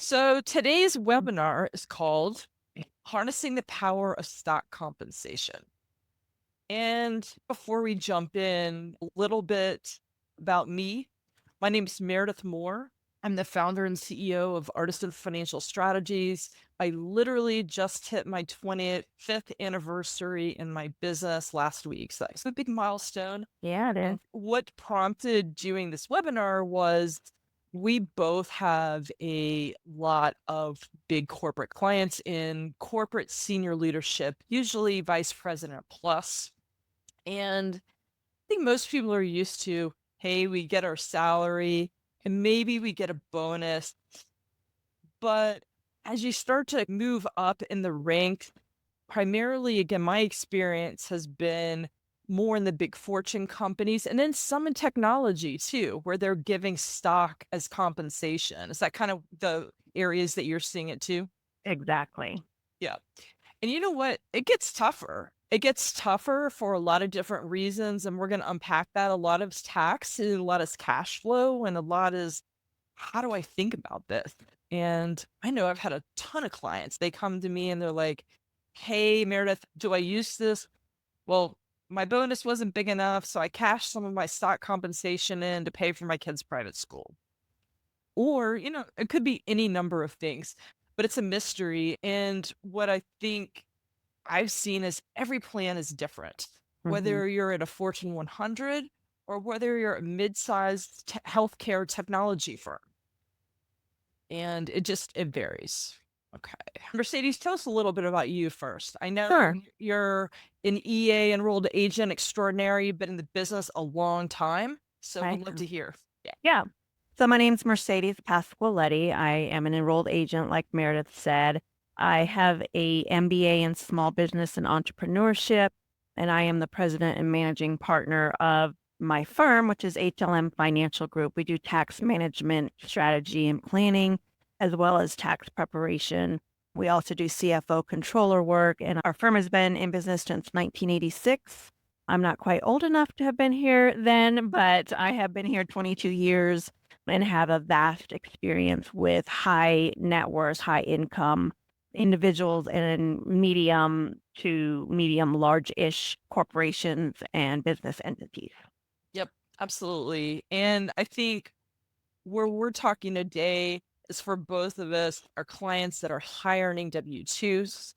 So today's webinar is called Harnessing the Power of Stock Compensation. And before we jump in, a little bit about me. My name is Meredith Moore. I'm the founder and CEO of Artisan Financial Strategies. I literally just hit my 25th anniversary in my business last week. So that's a big milestone. Yeah, it is. And what prompted doing this webinar was we both have a lot of big corporate clients in corporate senior leadership, usually vice president plus. And I think most people are used to, hey, we get our salary and maybe we get a bonus. But as you start to move up in the ranks, primarily, again, my experience has been more in the big fortune companies and then some in technology too, where they're giving stock as compensation. Is that kind of the areas that you're seeing it too? Exactly. Yeah. And you know what? It gets tougher. It gets tougher for a lot of different reasons. And we're going to unpack that. A lot of it's tax, and a lot is cash flow, and a lot is how do I think about this? And I know I've had a ton of clients. They come to me and they're like, hey, Meredith, do I use this? Well, my bonus wasn't big enough, so I cashed some of my stock compensation in to pay for my kids' private school. Or, it could be any number of things, but it's a mystery. And what I think I've seen is every plan is different, Mhm. whether you're at a Fortune 100 or whether you're a mid-sized healthcare technology firm. And it varies. Okay. Mercedes, tell us a little bit about you first. I know Sure. you're an EA enrolled agent extraordinary. You've been in the business a long time. So I we'd love am. to hear. Yeah. Yeah. So my name's Mercedes Pasqualetti. I am an enrolled agent, like Meredith said. I have a MBA in small business and entrepreneurship, and I am the president and managing partner of my firm, which is HLM Financial Group. We do tax management, strategy, and planning, as well as tax preparation. We also do CFO controller work, and our firm has been in business since 1986. I'm not quite old enough to have been here then, but I have been here 22 years and have a vast experience with high net worth, high income individuals and medium to medium large-ish corporations and business entities. Yep. Absolutely. And I think where we're talking today is for both of us, our clients that are hiring W-2s.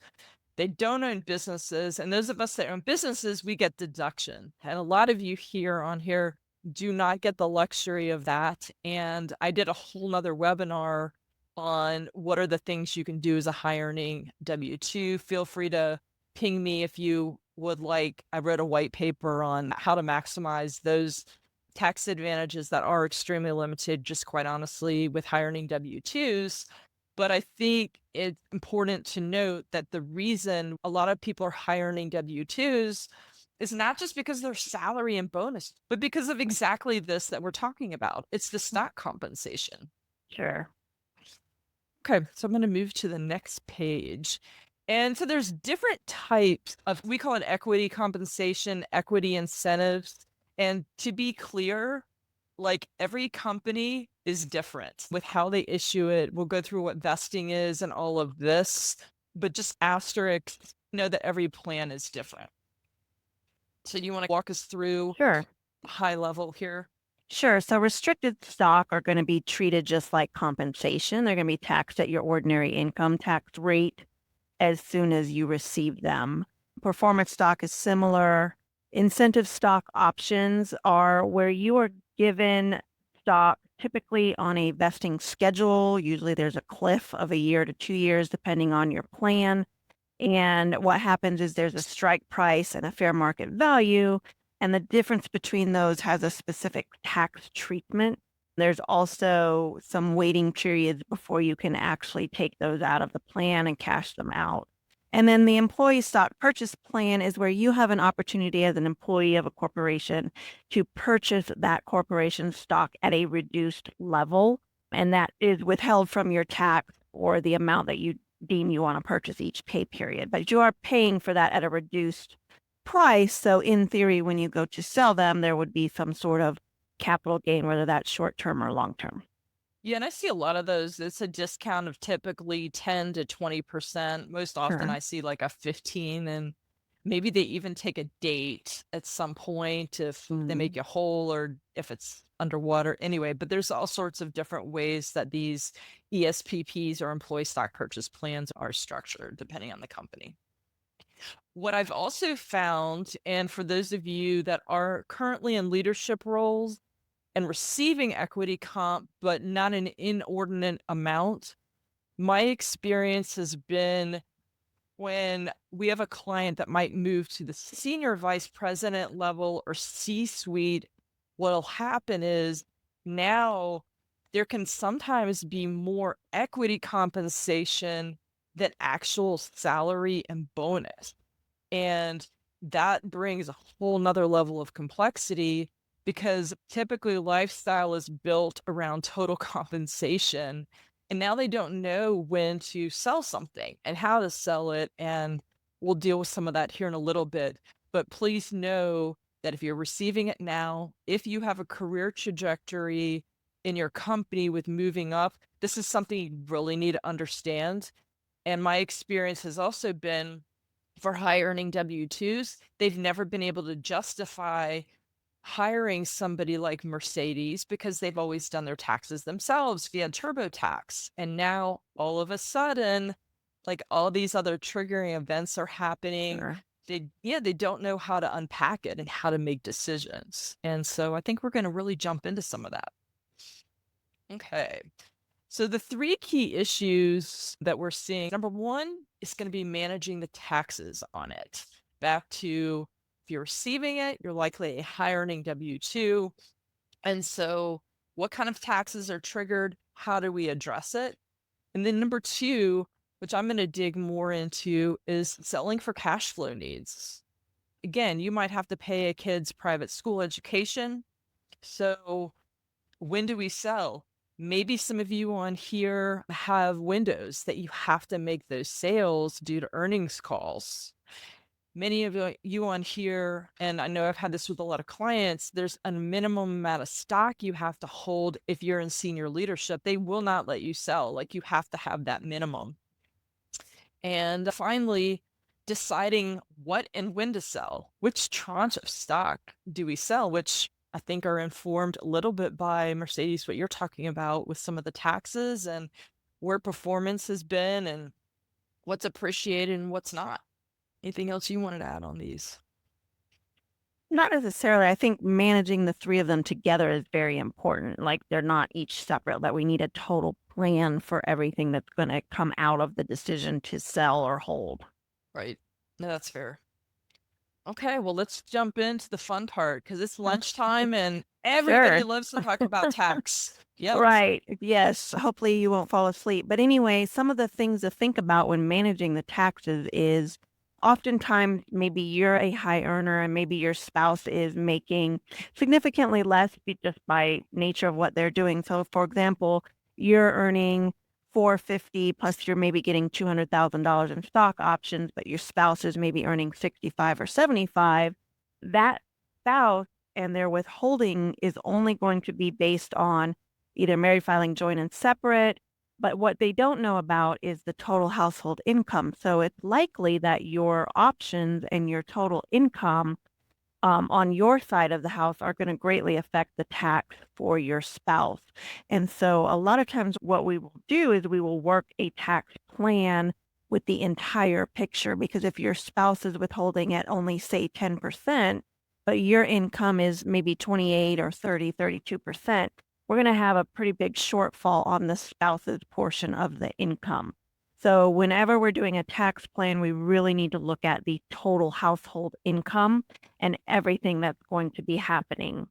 They don't own businesses, and those of us that own businesses, we get deduction. And a lot of you here on here do not get the luxury of that. And I did a whole nother webinar on what are the things you can do as a high earning W-2. Feel free to ping me if you would like. I wrote a white paper on how to maximize those tax advantages that are extremely limited, just quite honestly, with high earning W-2s. But I think it's important to note that the reason a lot of people are high earning W-2s is not just because of their salary and bonus, but because of exactly this that we're talking about. It's the stock compensation. Sure. Okay, so I'm going to move to the next page. And so there's different types of, we call it equity compensation, equity incentives. And to be clear, like every company is different with how they issue it. We'll go through what vesting is and all of this, but just asterisk, know that every plan is different. So do you want to walk us through Sure. high level here? Sure. So restricted stock are going to be treated just like compensation. They're going to be taxed at your ordinary income tax rate as soon as you receive them. Performance stock is similar. Incentive stock options are where you are given stock typically on a vesting schedule. Usually there's a cliff of a year to 2 years, depending on your plan. And what happens is there's a strike price and a fair market value. And the difference between those has a specific tax treatment. There's also some waiting periods before you can actually take those out of the plan and cash them out. And then the employee stock purchase plan is where you have an opportunity as an employee of a corporation to purchase that corporation's stock at a reduced level. And that is withheld from your tax or the amount that you deem you want to purchase each pay period. But you are paying for that at a reduced price. So in theory, when you go to sell them, there would be some sort of capital gain, whether that's short term or long term. Yeah, and I see a lot of those. It's a discount of typically 10 to 20%. Most often Sure. I see like a 15, and maybe they even take a date at some point if they make Mm. you whole or if it's underwater. Anyway, but there's all sorts of different ways that these ESPPs or employee stock purchase plans are structured depending on the company. What I've also found, and for those of you that are currently in leadership roles, and receiving equity comp, but not an inordinate amount. My experience has been when we have a client that might move to the senior vice president level or C suite, what'll happen is now there can sometimes be more equity compensation than actual salary and bonus. And that brings a whole nother level of complexity because typically lifestyle is built around total compensation. And now they don't know when to sell something and how to sell it. And we'll deal with some of that here in a little bit. But please know that if you're receiving it now, if you have a career trajectory in your company with moving up, this is something you really need to understand. And my experience has also been for high earning W-2s, they've never been able to justify hiring somebody like Mercedes because they've always done their taxes themselves via TurboTax. And now all of a sudden, like all these other triggering events are happening. Sure. They don't know how to unpack it and how to make decisions. And so I think we're going to really jump into some of that. Okay. So the three key issues that we're seeing, number one is going to be managing the taxes on it. Back to if you're receiving it, you're likely a high earning W-2. And so what kind of taxes are triggered? How do we address it? And then number two, which I'm going to dig more into, is selling for cash flow needs. Again, you might have to pay a kid's private school education. So when do we sell? Maybe some of you on here have windows that you have to make those sales due to earnings calls. Many of you on here, and I know I've had this with a lot of clients, there's a minimum amount of stock you have to hold if you're in senior leadership. They will not let you sell. Like you have to have that minimum. And finally, deciding what and when to sell. Which tranche of stock do we sell? Which I think are informed a little bit by Mercedes, what you're talking about with some of the taxes and where performance has been and what's appreciated and what's not. Anything else you wanted to add on these? Not necessarily. I think managing the three of them together is very important. Like they're not each separate, that we need a total plan for everything that's going to come out of the decision to sell or hold. Right. No, that's fair. Okay, well, let's jump into the fun part because it's lunchtime and everybody Sure. loves to talk about tax. Yep. Right. Yes. Hopefully you won't fall asleep. But anyway, some of the things to think about when managing the taxes is oftentimes maybe you're a high earner and maybe your spouse is making significantly less just by nature of what they're doing. So for example, you're earning 450 plus you're maybe getting $200,000 in stock options, but your spouse is maybe earning 65 or 75. That spouse and their withholding is only going to be based on either married filing joint and separate, but what they don't know about is the total household income. So it's likely that your options and your total income on your side of the house are going to greatly affect the tax for your spouse. And so a lot of times what we will do is we will work a tax plan with the entire picture, because if your spouse is withholding at only say 10%, but your income is maybe 28 or 30, 32%, we're going to have a pretty big shortfall on the spouse's portion of the income. So whenever we're doing a tax plan, we really need to look at the total household income and everything that's going to be happening.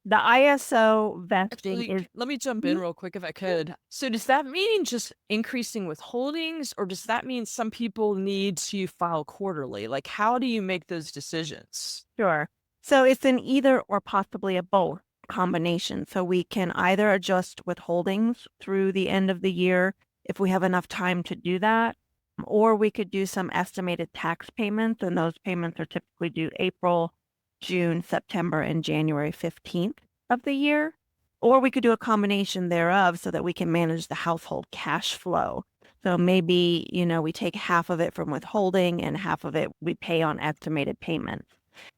The ISO vesting Actually, is let me jump in Mhm. real quick if I could. So does that mean just increasing withholdings, or does that mean some people need to file quarterly? Like, how do you make those decisions? Sure. So it's an either or possibly a both combination. So we can either adjust withholdings through the end of the year if we have enough time to do that, or we could do some estimated tax payments, and those payments are typically due April, June, September, and January 15th of the year. Or we could do a combination thereof so that we can manage the household cash flow. So maybe, we take half of it from withholding and half of it we pay on estimated payments.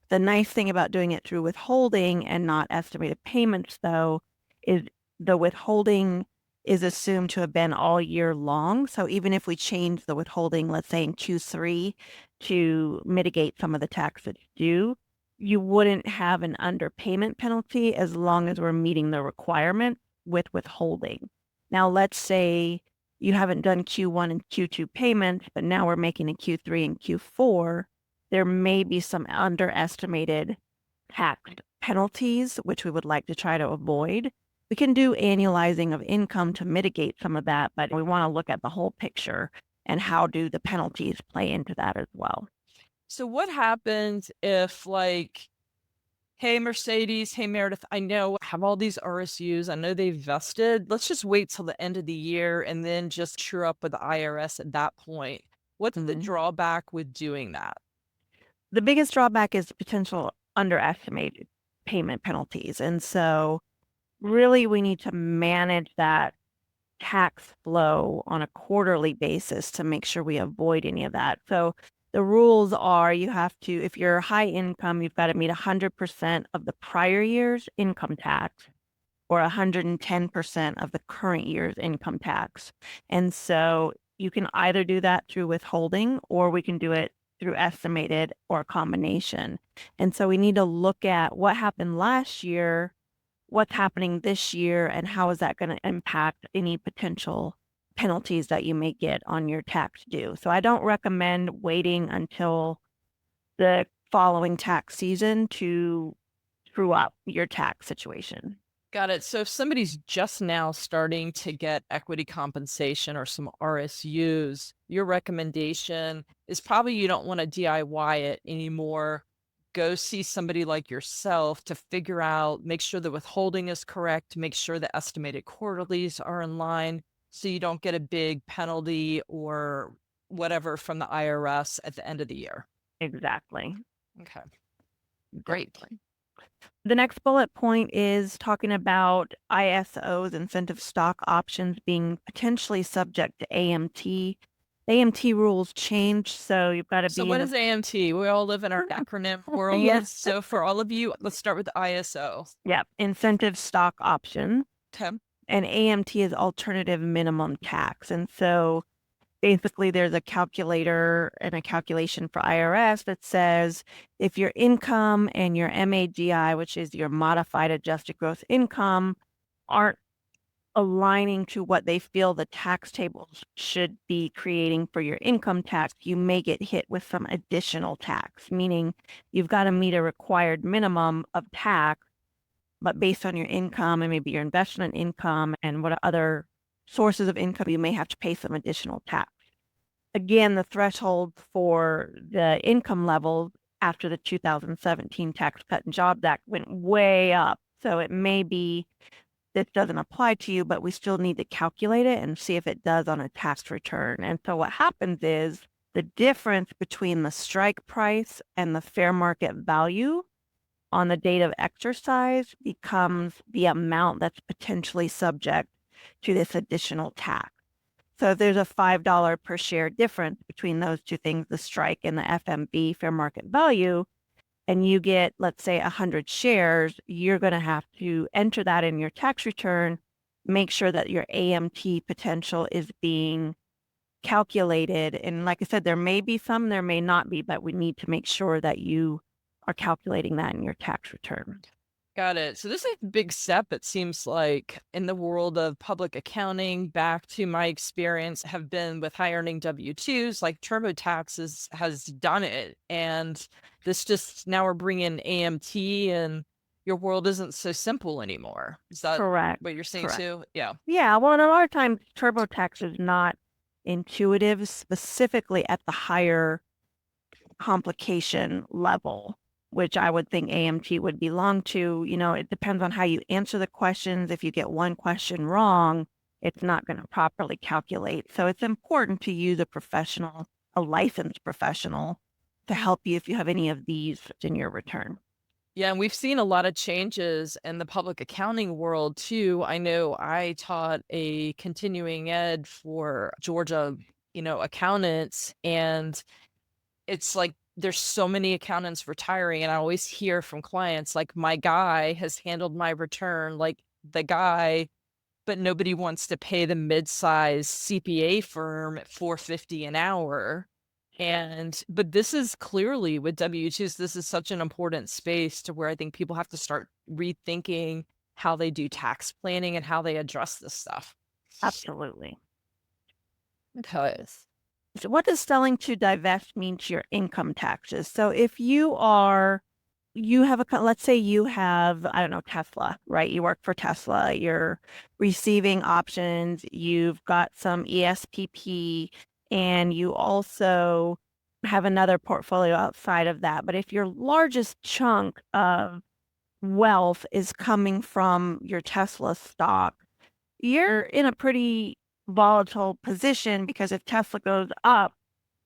The nice thing about doing it through withholding and not estimated payments, though, is the withholding is assumed to have been all year long. So even if we change the withholding, let's say in Q3 to mitigate some of the tax that's due, you wouldn't have an underpayment penalty as long as we're meeting the requirement with withholding. Now, let's say you haven't done Q1 and Q2 payments, but now we're making a Q3 and Q4. There may be some underestimated tax penalties, which we would like to try to avoid. We can do annualizing of income to mitigate some of that, but we want to look at the whole picture and how do the penalties play into that as well. So what happens if like, hey, Mercedes, hey, Meredith, I know I have all these RSUs. I know they've vested. Let's just wait till the end of the year and then just true up with the IRS at that point. What's the drawback with doing that? The biggest drawback is potential underestimated payment penalties. And so really we need to manage that tax flow on a quarterly basis to make sure we avoid any of that. So the rules are you have to, if you're high income, you've got to meet 100% of the prior year's income tax or 110% of the current year's income tax. And so you can either do that through withholding or we can do it through estimated or a combination. And so we need to look at what happened last year, what's happening this year, and how is that going to impact any potential penalties that you may get on your tax due. So I don't recommend waiting until the following tax season to true up your tax situation. Got it. So if somebody's just now starting to get equity compensation or some RSUs, your recommendation is probably you don't want to DIY it anymore. Go see somebody like yourself to figure out, make sure the withholding is correct, make sure the estimated quarterlies are in line so you don't get a big penalty or whatever from the IRS at the end of the year. Exactly. Okay. Great. Definitely. The next bullet point is talking about ISOs, incentive stock options, being potentially subject to AMT. AMT rules change, so you've got to So be what in is AMT? We all live in our acronym world. Yes. So for all of you, let's start with the ISO. Incentive stock option. Okay. And AMT is alternative minimum tax. And so basically there's a calculator and a calculation for IRS that says if your income and your MAGI, which is your modified adjusted gross income, aren't aligning to what they feel the tax tables should be creating for your income tax, you may get hit with some additional tax, meaning you've got to meet a required minimum of tax, but based on your income and maybe your investment income and what other sources of income, you may have to pay some additional tax. Again, the threshold for the income level after the 2017 Tax Cut and Jobs Act went way up. So it may be this doesn't apply to you, but we still need to calculate it and see if it does on a tax return. And so what happens is the difference between the strike price and the fair market value on the date of exercise becomes the amount that's potentially subject to this additional tax. So if there's a $5 per share difference between those two things, the strike and the FMV, fair market value, and you get, let's say, 100 shares, you're going to have to enter that in your tax return, make sure that your AMT potential is being calculated. And like I said, there may be some, there may not be, but we need to make sure that you are calculating that in your tax return. Got it. So this is a big step, it seems like, in the world of public accounting. Back to my experience have been with high earning W-2s, like TurboTax has done it. And this just, now we're bringing AMT and your world isn't so simple anymore. Is that Correct. what you're saying Correct. too? Yeah. Yeah. Well, and a lot of times TurboTax is not intuitive, specifically at the higher complication level, which I would think AMT would belong to. It depends on how you answer the questions. If you get one question wrong, it's not going to properly calculate. So it's important to use a professional, a licensed professional, to help you if you have any of these in your return. Yeah, and we've seen a lot of changes in the public accounting world too. I know I taught a continuing ed for Georgia, acccountants, and it's like there's so many accountants retiring, and I always hear from clients like my guy has handled my return like the guy, but nobody wants to pay the mid-size CPA firm at 450 an hour. But this is clearly with W-2s, this is such an important space to where I think people have to start rethinking how they do tax planning and how they address this stuff. Absolutely. Because So what does selling to divest mean to your income taxes? So if you have let's say you have, I don't know, Tesla, right? You work for Tesla, you're receiving options, you've got some ESPP, and you also have another portfolio outside of that. But if your largest chunk of wealth is coming from your Tesla stock, you're in a pretty volatile position because if Tesla goes up,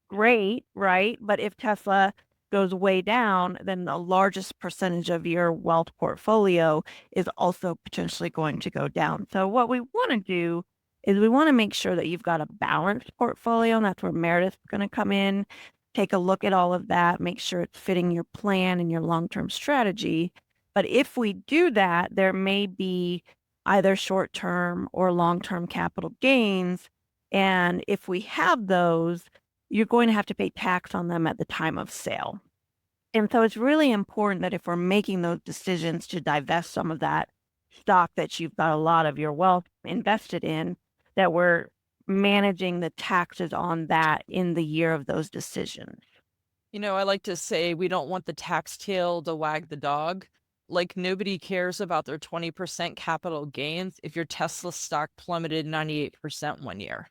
great, right? But if Tesla goes way down, then the largest percentage of your wealth portfolio is also potentially going to go down. So what we want to do is we want to make sure that you've got a balanced portfolio, and that's where Meredith's going to come in, take a look at all of that, make sure it's fitting your plan and your long-term strategy. But if we do that, there may be either short-term or long-term capital gains. And if we have those, you're going to have to pay tax on them at the time of sale. And so it's really important that if we're making those decisions to divest some of that stock that you've got a lot of your wealth invested in, that we're managing the taxes on that in the year of those decisions. I like to say we don't want the tax tail to wag the dog. Like nobody cares about their 20% capital gains if your Tesla stock plummeted 98% one year.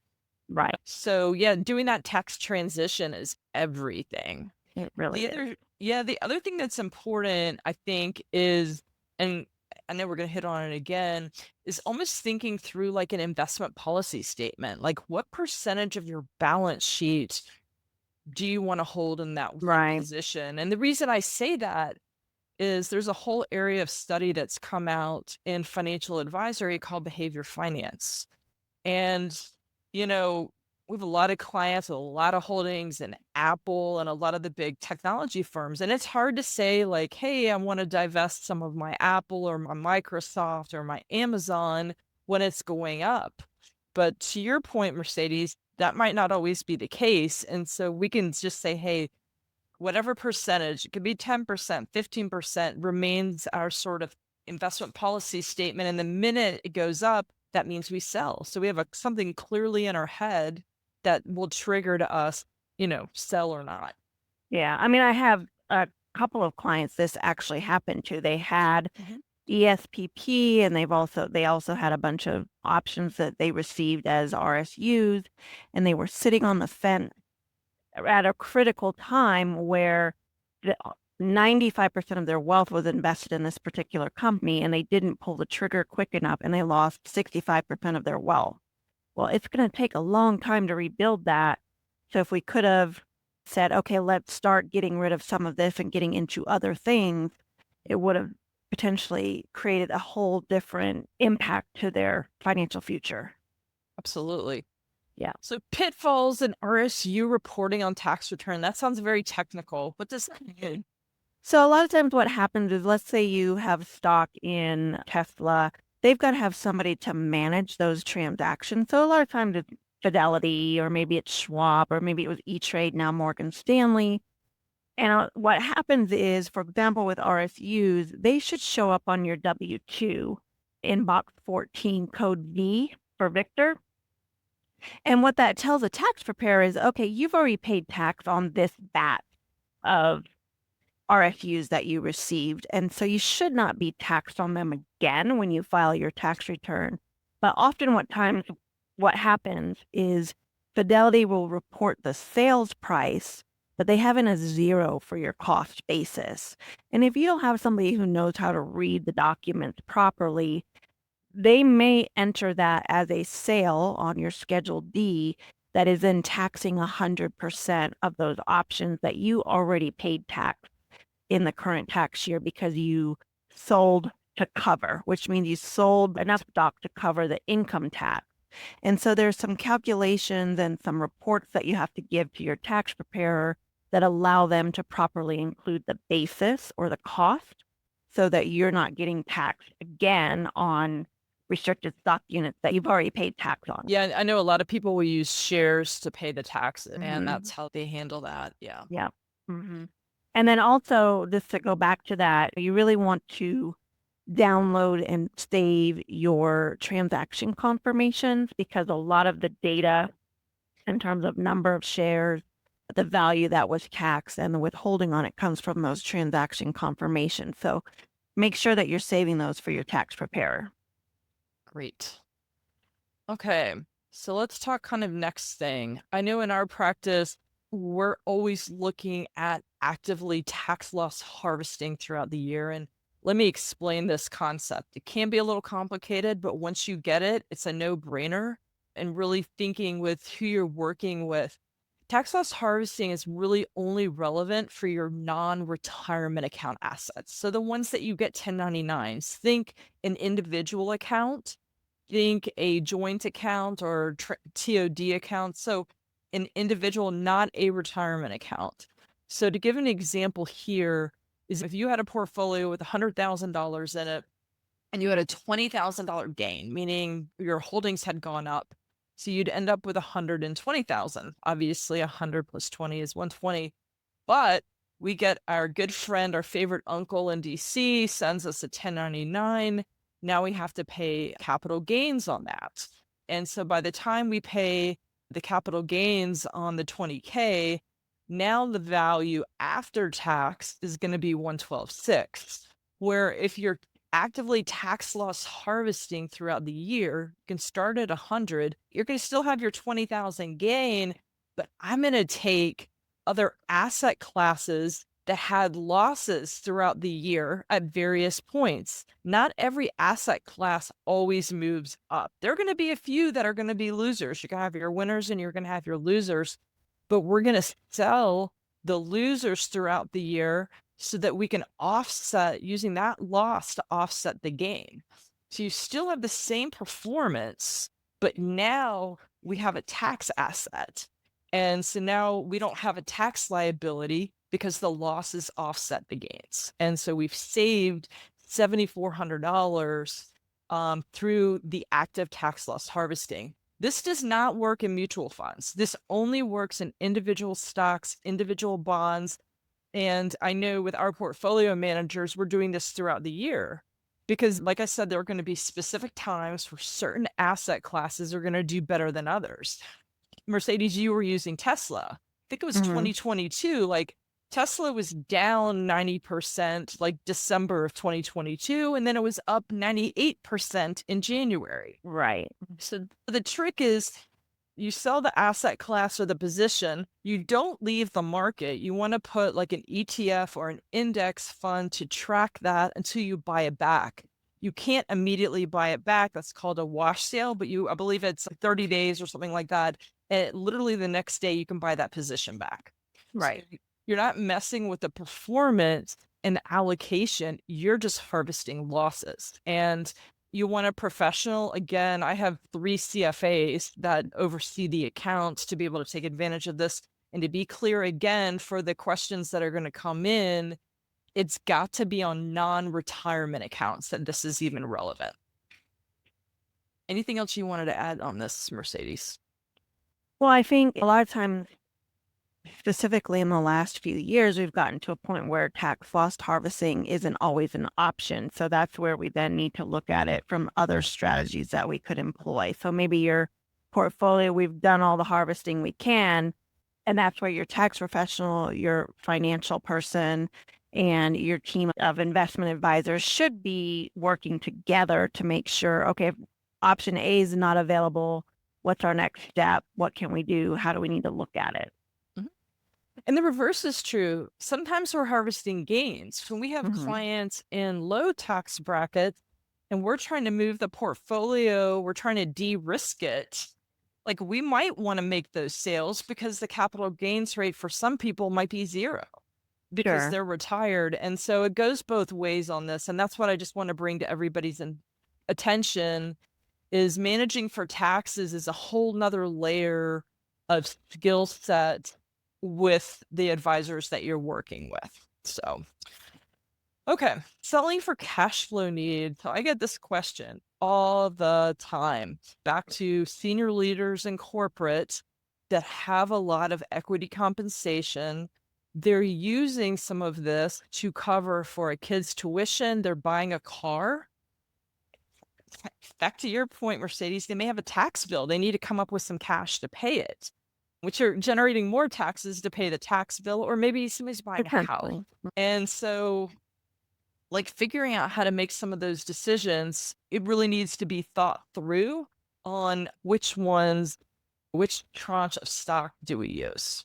Right. So yeah, doing that tax transition is everything. It really The is. other yeah, the other thing that's important, I think, is, and I know we're gonna hit on it again, is almost thinking through like an investment policy statement. Like what percentage of your balance sheet do you want to hold in that one Right. position? And the reason I say that is there's a whole area of study that's come out in financial advisory called behavior finance. And, you know, we have a lot of clients with a lot of holdings in Apple and a lot of the big technology firms. And it's hard to say, like, hey, I want to divest some of my Apple or my Microsoft or my Amazon when it's going up. But to your point, Mercedes, that might not always be the case. And so we can just say, hey, whatever percentage, it could be 10%, 15% remains our sort of investment policy statement. And the minute it goes up, that means we sell. So we have something clearly in our head that will trigger to us, sell or not. Yeah. I mean, I have a couple of clients this actually happened to. They had Mhm. ESPP, and they also had a bunch of options that they received as RSUs, and they were sitting on the fence at a critical time where the 95% of their wealth was invested in this particular company, and they didn't pull the trigger quick enough, and they lost 65% of their wealth. Well, it's going to take a long time to rebuild that. So if we could have said, okay, let's start getting rid of some of this and getting into other things, it would have potentially created a whole different impact to their financial future. Absolutely. Yeah. So pitfalls and RSU reporting on tax return. That sounds very technical. What does that mean? So a lot of times what happens is, let's say you have stock in Tesla, they've got to have somebody to manage those transactions. So a lot of times it's Fidelity, or maybe it's Schwab, or maybe it was E-Trade, now Morgan Stanley. And what happens is, for example, with RSUs, they should show up on your W-2 in box 14, code V for Victor. And what that tells a tax preparer is, okay, you've already paid tax on this batch of RSUs that you received, and so you should not be taxed on them again when you file your tax return. But often what happens is Fidelity will report the sales price, but they have in a zero for your cost basis. And if you don't have somebody who knows how to read the documents properly, they may enter that as a sale on your Schedule D that is then taxing 100% of those options that you already paid tax. in the current tax year because you sold to cover, which means you sold enough stock to cover the income tax. And so there's some calculations and some reports that you have to give to your tax preparer that allow them to properly include the basis or the cost so that you're not getting taxed again on restricted stock units that you've already paid tax on. Yeah, I know a lot of people will use shares to pay the taxes, and Mhm. that's how they handle that. Yeah. Yeah. And then also, just to go back to that, you really want to download and save your transaction confirmations because a lot of the data in terms of number of shares, the value that was taxed, and the withholding on it comes from those transaction confirmations. So make sure that you're saving those for your tax preparer. Great. Okay. So let's talk kind of next thing. I know in our practice, we're always looking at actively tax loss harvesting throughout the year. And let me explain this concept. It can be a little complicated, but once you get it, it's a no-brainer. And really thinking with who you're working with, tax loss harvesting is really only relevant for your non-retirement account assets. So the ones that you get 1099s, think an individual account, think a joint account or TOD account. So an individual, not a retirement account. So to give an example here is if you had a portfolio with $100,000 in it and you had a $20,000 gain, meaning your holdings had gone up. So you'd end up with 120,000. Obviously 100 plus 20 is 120, but we get our good friend, our favorite uncle in DC sends us a 1099. Now we have to pay capital gains on that. And so by the time we pay the capital gains on the 20K, now the value after tax is going to be 112.6. Where if you're actively tax loss harvesting throughout the year, you can start at 100, you're going to still have your 20,000 gain, but I'm going to take other asset classes that had losses throughout the year at various points. Not every asset class always moves up. There are going to be a few that are going to be losers. You're going to have your winners and you're going to have your losers, but we're going to sell the losers throughout the year so that we can offset using that loss to offset the gain. So you still have the same performance, but now we have a tax asset. And so now we don't have a tax liability because the losses offset the gains. And so we've saved $7,400 through the active tax loss harvesting. This does not work in mutual funds. This only works in individual stocks, individual bonds. And I know with our portfolio managers, we're doing this throughout the year because, like I said, there are going to be specific times where certain asset classes are going to do better than others. Mercedes, you were using Tesla. I think it was 2022. Like Tesla was down 90% like December of 2022, and then it was up 98% in January. Right. So the trick is you sell the asset class or the position, you don't leave the market. You want to put like an ETF or an index fund to track that until you buy it back. You can't immediately buy it back. That's called a wash sale, but I believe it's like 30 days or something like that. And literally the next day you can buy that position back. Right. So you're not messing with the performance and the allocation. You're just harvesting losses. And you want a professional. Again, I have 3 CFAs that oversee the accounts to be able to take advantage of this. And to be clear again, for the questions that are going to come in, it's got to be on non-retirement accounts that this is even relevant. Anything else you wanted to add on this, Mercedes? Well, I think a lot of times, specifically in the last few years, we've gotten to a point where tax loss harvesting isn't always an option. So that's where we then need to look at it from other strategies that we could employ. So maybe your portfolio, we've done all the harvesting we can, and that's where your tax professional, your financial person, and your team of investment advisors should be working together to make sure, okay, if option A is not available, what's our next step? What can we do? How do we need to look at it? And the reverse is true. Sometimes we're harvesting gains. When we have clients in low tax brackets and we're trying to move the portfolio, we're trying to de-risk it, like we might want to make those sales because the capital gains rate for some people might be 0. because Sure. they're retired. And so it goes both ways on this. And that's what I just want to bring to everybody's attention is managing for taxes is a whole nother layer of skill set with the advisors that you're working with. So, okay, selling for cash flow needs. So I get this question all the time back to senior leaders in corporate that have a lot of equity compensation. They're using some of this to cover for a kid's tuition. They're buying a car. Back to your point, Mercedes, they may have a tax bill. They need to come up with some cash to pay it, which are generating more taxes to pay the tax bill, or maybe somebody's buying a house. Potentially. And so, like, figuring out how to make some of those decisions, it really needs to be thought through on which tranche of stock do we use.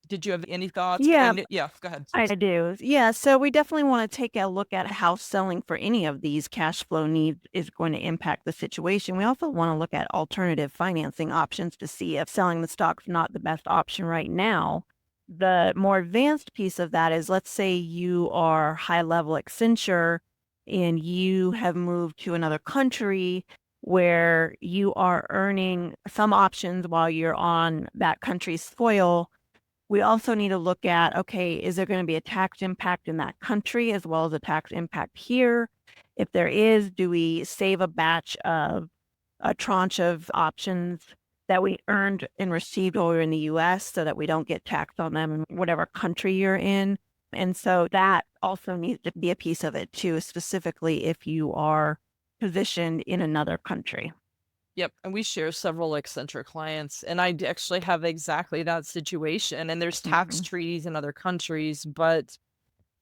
Did you have any thoughts? Yeah, Yeah, go ahead. I do. Yeah, so we definitely want to take a look at how selling for any of these cash flow needs is going to impact the situation. We also want to look at alternative financing options to see if selling the stock's not the best option right now. The more advanced piece of that is, let's say you are high level Accenture and you have moved to another country where you are earning some options while you're on that country's soil. We also need to look at, okay, is there going to be a tax impact in that country as well as a tax impact here? If there is, do we save a tranche of options that we earned and received while we were in the US so that we don't get taxed on them in whatever country you're in? And so that also needs to be a piece of it too, specifically if you are positioned in another country. Yep, and we share several Accenture clients, and actually have exactly that situation, and there's tax Mhm. treaties in other countries, but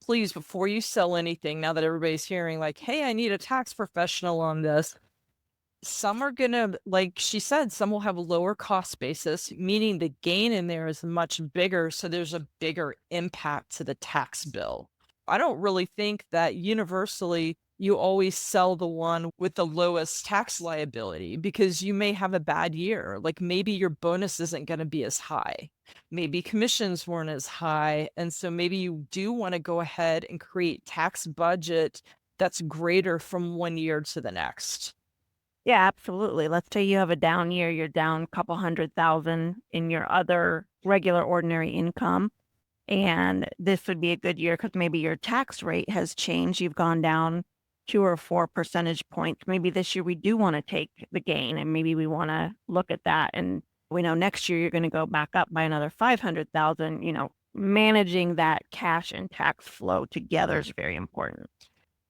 please, before you sell anything, now that everybody's hearing like, "Hey, I need a tax professional on this," some are gonna, like she said, some will have a lower cost basis, meaning the gain in there is much bigger, so there's a bigger impact to the tax bill. I don't really think that universally you always sell the one with the lowest tax liability because you may have a bad year. Like maybe your bonus isn't going to be as high. Maybe commissions weren't as high. And so maybe you do want to go ahead and create tax budget that's greater from one year to the next. Yeah, absolutely. Let's say you have a down year, you're down a couple 100,000 in your other regular ordinary income. And this would be a good year because maybe your tax rate has changed. You've gone down 2 or 4 percentage points. Maybe this year we do want to take the gain and maybe we want to look at that. And we know next year you're going to go back up by another 500,000. Managing that cash and tax flow together is very important.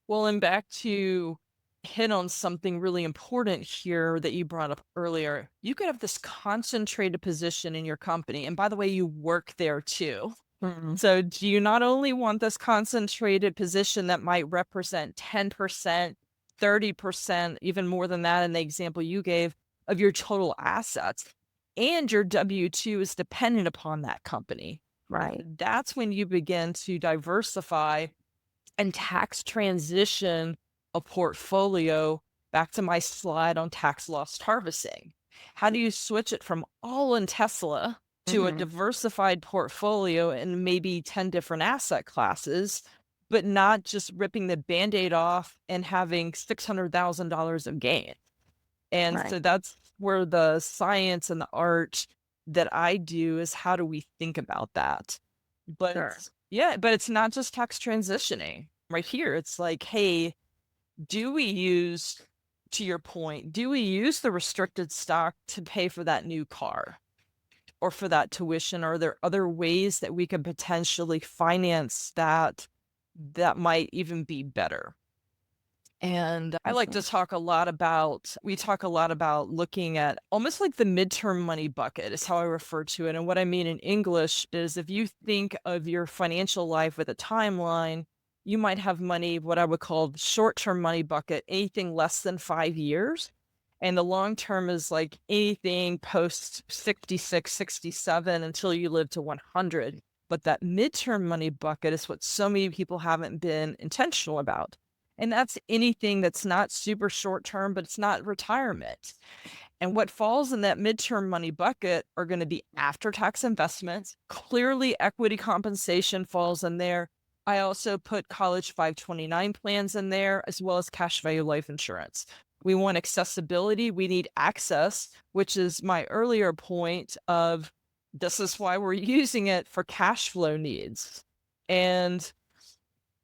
Well, and back to hit on something really important here that you brought up earlier. You could have this concentrated position in your company. And by the way, you work there too. Mhm. So do you not only want this concentrated position that might represent 10%, 30%, even more than that in the example you gave of your total assets, and your W-2 is dependent upon that company. Right. That's when you begin to diversify and tax transition a portfolio back to my slide on tax loss harvesting. How do you switch it from all in Tesla to a Mhm. diversified portfolio and maybe 10 different asset classes, but not just ripping the band-aid off and having $600,000 of gain? And Right. so that's where the science and the art that I do is how do we think about that? But Sure. yeah, but it's not just tax transitioning. Right here, it's like, hey, do we use, to your point, do we use the restricted stock to pay for that new car or for that tuition? Are there other ways that we could potentially finance that might even be better? And I like to Awesome. talk a lot about, we talk a lot about looking at almost like the midterm money bucket is how I refer to it. And what I mean in English is if you think of your financial life with a timeline, you might have money, what I would call the short-term money bucket, anything less than 5 years. And the long term is like anything post 66, 67 until you live to 100. But that midterm money bucket is what so many people haven't been intentional about. And that's anything that's not super short term, but it's not retirement. And what falls in that midterm money bucket are going to be after-tax investments. Clearly, equity compensation falls in there. I also put college 529 plans in there, as well as cash value life insurance. We want accessibility. We need access, which is my earlier point of this is why we're using it for cash flow needs. And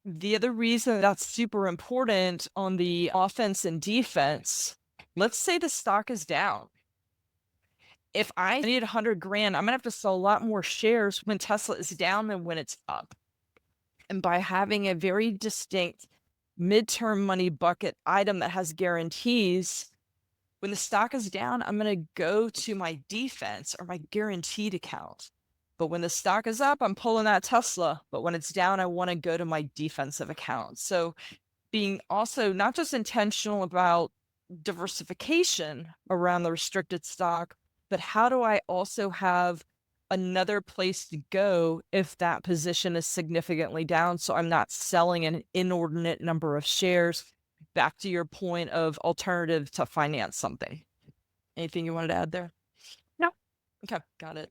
the other reason that's super important on the offense and defense, let's say the stock is down. If I need 100 grand, I'm gonna have to sell a lot more shares when Tesla is down than when it's up. And by having a very distinct midterm money bucket item that has guarantees, when the stock is down, I'm going to go to my defense or my guaranteed account. But when the stock is up, I'm pulling that Tesla. But when it's down, I want to go to my defensive account. So being also not just intentional about diversification around the restricted stock, but how do I also have another place to go if that position is significantly down, so I'm not selling an inordinate number of shares? Back to your point of alternative to finance something. Anything you wanted to add there? No. Okay, got it.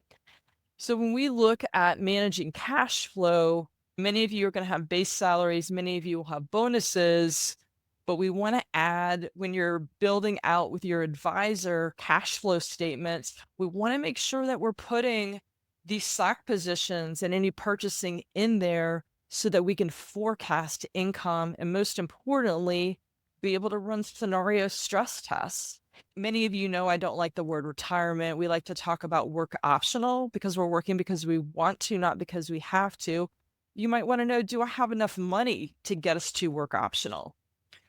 So when we look at managing cash flow, many of you are going to have base salaries, many of you will have bonuses, but we want to add, when you're building out with your advisor cash flow statements, we want to make sure that we're putting these stock positions and any purchasing in there so that we can forecast income and, most importantly, be able to run scenario stress tests. Many of you know I don't like the word retirement. We like to talk about work optional because we're working because we want to, not because we have to. You might want to know, do I have enough money to get us to work optional?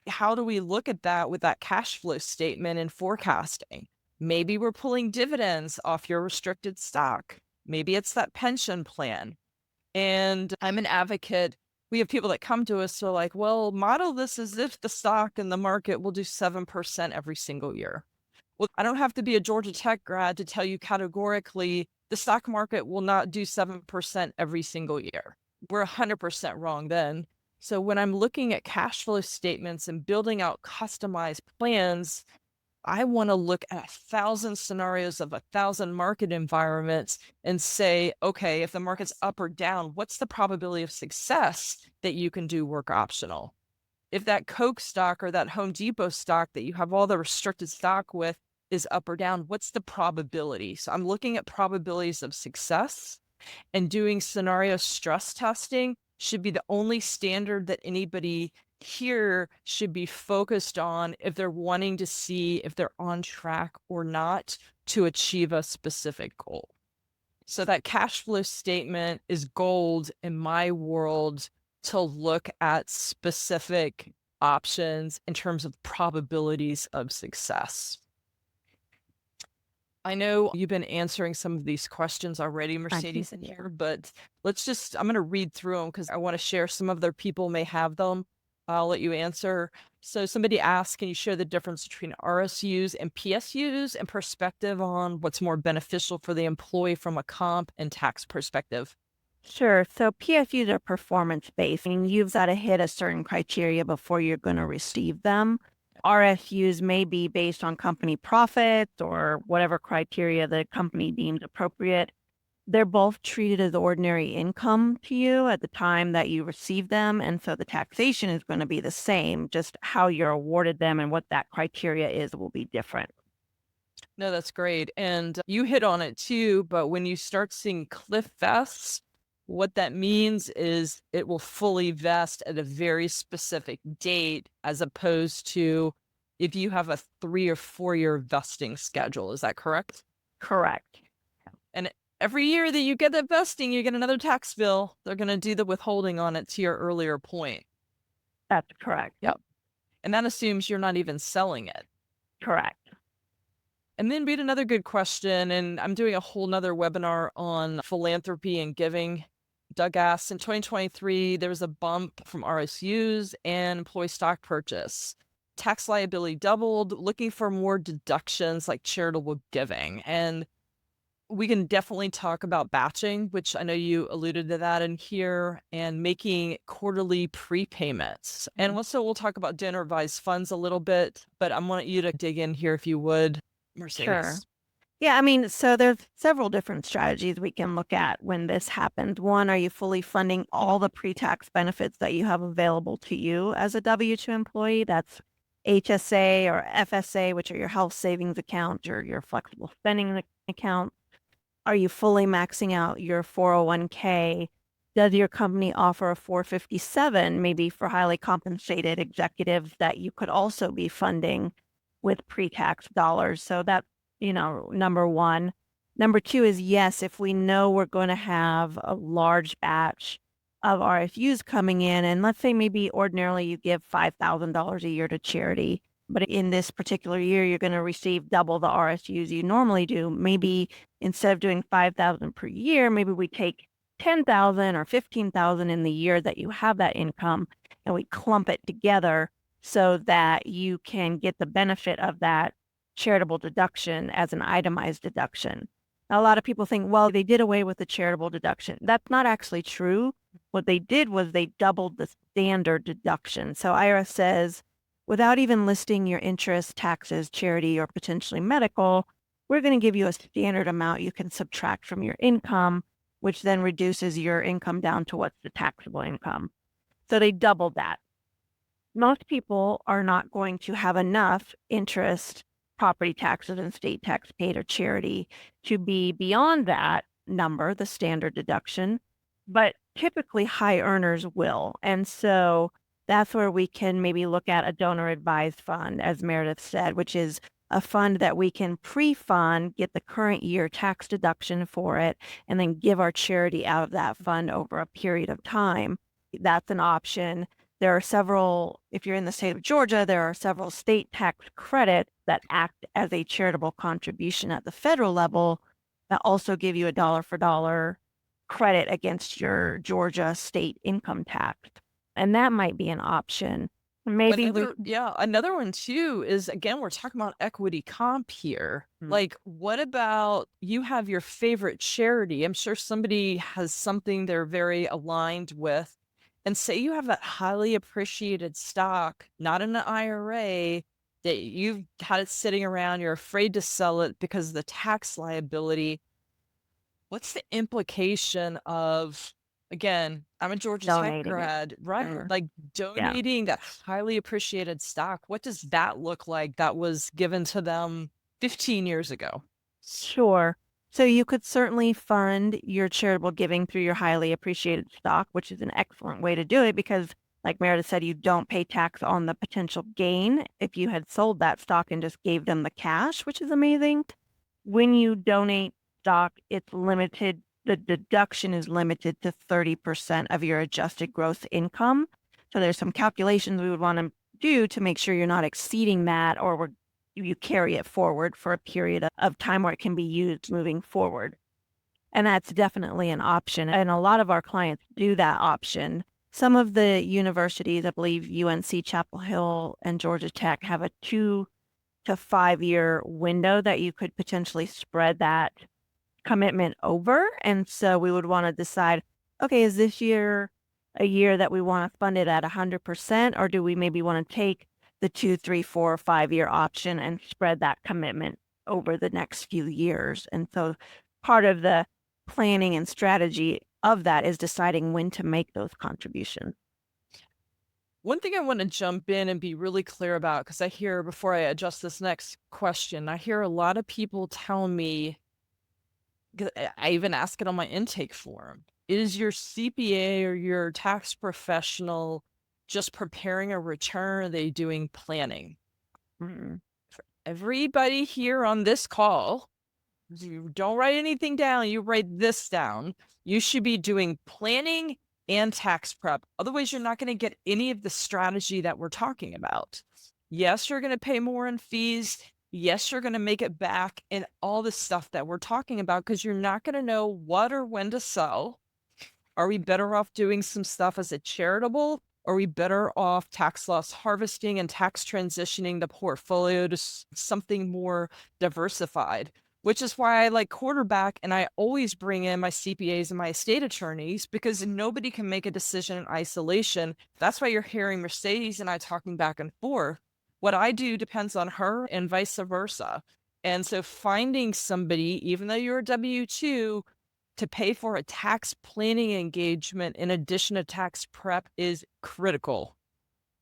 How do we look at that with that cash flow statement and forecasting? Maybe we're pulling dividends off your restricted stock. Maybe it's that pension plan. And I'm an advocate. We have people that come to us, so like, well, model this as if the stock and the market will do 7% every single year. Well, I don't have to be a Georgia Tech grad to tell you categorically the stock market will not do 7% every single year. We're 100% wrong then. So when I'm looking at cash flow statements and building out customized plans, I want to look at 1,000 scenarios of 1,000 market environments and say, okay, if the market's up or down, what's the probability of success that you can do work optional? If that Coke stock or that Home Depot stock that you have all the restricted stock with is up or down, what's the probability? So I'm looking at probabilities of success, and doing scenario stress testing should be the only standard that anybody here should be focused on if they're wanting to see if they're on track or not to achieve a specific goal. So that cash flow statement is gold in my world to look at specific options in terms of probabilities of success. I know you've been answering some of these questions already, Mercedes, in here, but I'm going to read through them because I want to share. Some other people may have them. I'll let you answer. So somebody asked, can you share the difference between RSUs and PSUs and perspective on what's more beneficial for the employee from a comp and tax perspective? Sure. So PSUs are performance-based, and you've got to hit a certain criteria before you're going to receive them. RSUs may be based on company profits or whatever criteria the company deems appropriate. They're both treated as ordinary income to you at the time that you receive them. And so the taxation is going to be the same, just how you're awarded them and what that criteria is will be different. No, that's great. And you hit on it too, but when you start seeing cliff vests, what that means is it will fully vest at a very specific date, as opposed to if you have a 3 or 4 year vesting schedule. Is that correct? Correct. And every year that you get that vesting, you get another tax bill. They're going to do the withholding on it, to your earlier point. That's correct. Yep. And that assumes you're not even selling it. Correct. And then we had another good question, and I'm doing a whole nother webinar on philanthropy and giving. Doug asked, in 2023, there was a bump from RSUs and employee stock purchase. Tax liability doubled, looking for more deductions like charitable giving. And we can definitely talk about batching, which I know you alluded to that in here, and making quarterly prepayments. And also we'll talk about donor advised funds a little bit, but I want you to dig in here if you would. Sure. Mercedes? Yeah, I mean, so there's several different strategies we can look at when this happens. One, are you fully funding all the pre-tax benefits that you have available to you as a W-2 employee? That's HSA or FSA, which are your health savings account or your flexible spending account. Are you fully maxing out your 401k? Does your company offer a 457, maybe for highly compensated executives that you could also be funding with pre-tax dollars? So that, number one. Number two is yes, if we know we're going to have a large batch of RSUs coming in, and let's say maybe ordinarily you give $5,000 a year to charity, but in this particular year, you're going to receive double the RSUs you normally do. Maybe instead of doing 5,000 per year, maybe we take 10,000 or 15,000 in the year that you have that income and we clump it together so that you can get the benefit of that charitable deduction as an itemized deduction. Now, a lot of people think, well, they did away with the charitable deduction. That's not actually true. What they did was they doubled the standard deduction. So IRS says, without even listing your interest, taxes, charity, or potentially medical, we're going to give you a standard amount you can subtract from your income, which then reduces your income down to what's the taxable income. So they doubled that. Most people are not going to have enough interest, property taxes, and state tax paid or charity to be beyond that number, the standard deduction, but typically high earners will. And so that's where we can maybe look at a donor advised fund, as Meredith said, which is a fund that we can pre-fund, get the current year tax deduction for it, and then give our charity out of that fund over a period of time. That's an option. There are several, if you're in the state of Georgia, there are several state tax credits that act as a charitable contribution at the federal level that also give you a dollar for dollar credit against your Georgia state income tax. And that might be an option. Maybe Another one too is, again, we're talking about equity comp here. Mm. Like, what about you have your favorite charity? I'm sure somebody has something they're very aligned with. And say you have that highly appreciated stock, not in an IRA, that you've had it sitting around, you're afraid to sell it because of the tax liability. What's the implication of, again, I'm a Georgia Tech donating it. grad, right? Sure. Like Yeah. donating that highly appreciated stock. What does that look like that was given to them 15 years ago? Sure. So you could certainly fund your charitable giving through your highly appreciated stock, which is an excellent way to do it because, like Meredith said, you don't pay tax on the potential gain if you had sold that stock and just gave them the cash, which is amazing. When you donate stock, it's limited. The deduction is limited to 30% of your adjusted gross income. So there's some calculations we would want to do to make sure you're not exceeding that, or you carry it forward for a period of time where it can be used moving forward. And that's definitely an option. And a lot of our clients do that option. Some of the universities, I believe UNC Chapel Hill and Georgia Tech, have a 2 to 5 year window that you could potentially spread that commitment over. And so we would want to decide, okay, is this year a year that we want to fund it at 100%, or do we maybe want to take the 2, 3, 4, 5 year option and spread that commitment over the next few years? And so part of the planning and strategy of that is deciding when to make those contributions. One thing I want to jump in and be really clear about, because I hear, before I adjust this next question, I hear a lot of people tell me, 'cause I even ask it on my intake form, is your CPA or your tax professional just preparing a return? Are they doing planning? Mm. For everybody here on this call, you don't write anything down, you write this down. You should be doing planning and tax prep. Otherwise, you're not going to get any of the strategy that we're talking about. Yes, you're going to pay more in fees. Yes, you're going to make it back and all the stuff that we're talking about, because you're not going to know what or when to sell. Are we better off doing some stuff as a charitable? Are we better off tax loss harvesting and tax transitioning the portfolio to something more diversified? Which is why I like quarterback, and I always bring in my CPAs and my estate attorneys, because nobody can make a decision in isolation. That's why you're hearing Mercedes and I talking back and forth. What I do depends on her and vice versa. And so finding somebody, even though you're a W-2, to pay for a tax planning engagement in addition to tax prep is critical.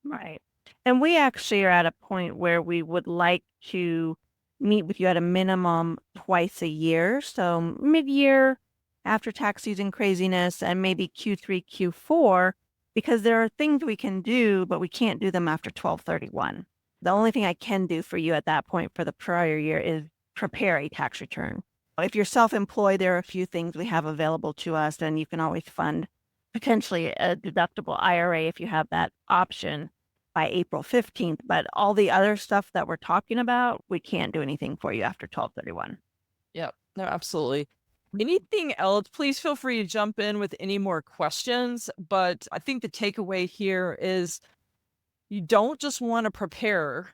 Right. And we actually are at a point where we would like to meet with you at a minimum twice a year. So mid-year, after tax season craziness, and maybe Q3, Q4, because there are things we can do, but we can't do them after 12/31. The only thing I can do for you at that point for the prior year is prepare a tax return. If you're self-employed, there are a few things we have available to us, and you can always fund potentially a deductible IRA if you have that option by April 15th. But all the other stuff that we're talking about, we can't do anything for you after 12/31. Yep. No, absolutely. Anything else, please feel free to jump in with any more questions. But I think the takeaway here is you don't just want to prepare.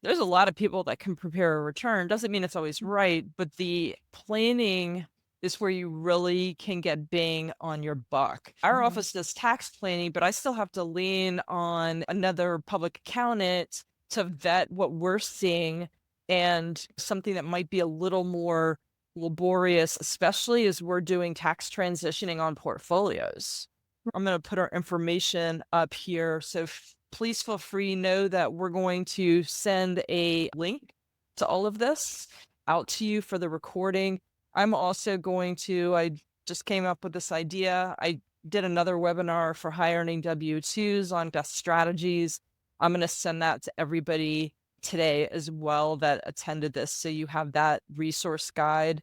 There's a lot of people that can prepare a return. Doesn't mean it's always right, but the planning is where you really can get bang on your buck. Our Mhm. office does tax planning, but I still have to lean on another public accountant to vet what we're seeing, and something that might be a little more laborious, especially as we're doing tax transitioning on portfolios. I'm going to put our information up here. So please feel free, know that we're going to send a link to all of this out to you for the recording. I'm also going to, I just came up with this idea. I did another webinar for high earning W-2s on best strategies. I'm going to send that to everybody today as well that attended this. So you have that resource guide.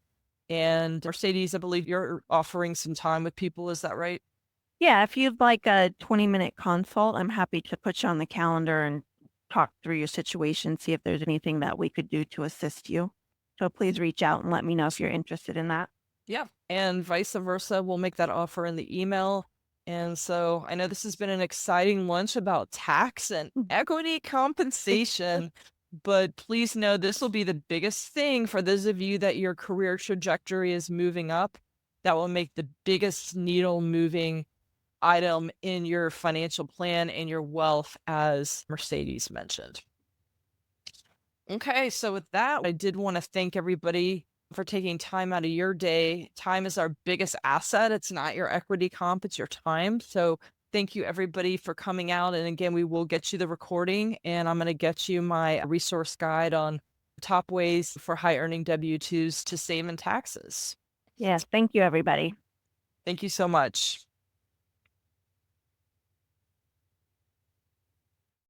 And Mercedes, I believe you're offering some time with people. Is that right? Yeah, if you'd like a 20-minute consult, I'm happy to put you on the calendar and talk through your situation, see if there's anything that we could do to assist you. So please reach out and let me know if you're interested in that. Yeah. And vice versa. We'll make that offer in the email. And so I know this has been an exciting lunch about tax and Mm. equity compensation, but please know this will be the biggest thing for those of you that your career trajectory is moving up. That will make the biggest needle moving item in your financial plan and your wealth, as Mercedes mentioned. Okay, so with that, I did want to thank everybody for taking time out of your day. Time is our biggest asset. It's not your equity comp, it's your time. So thank you everybody for coming out. And again, we will get you the recording, and I'm going to get you my resource guide on top ways for high earning W-2s to save in taxes. Yes, thank you, everybody. Thank you so much.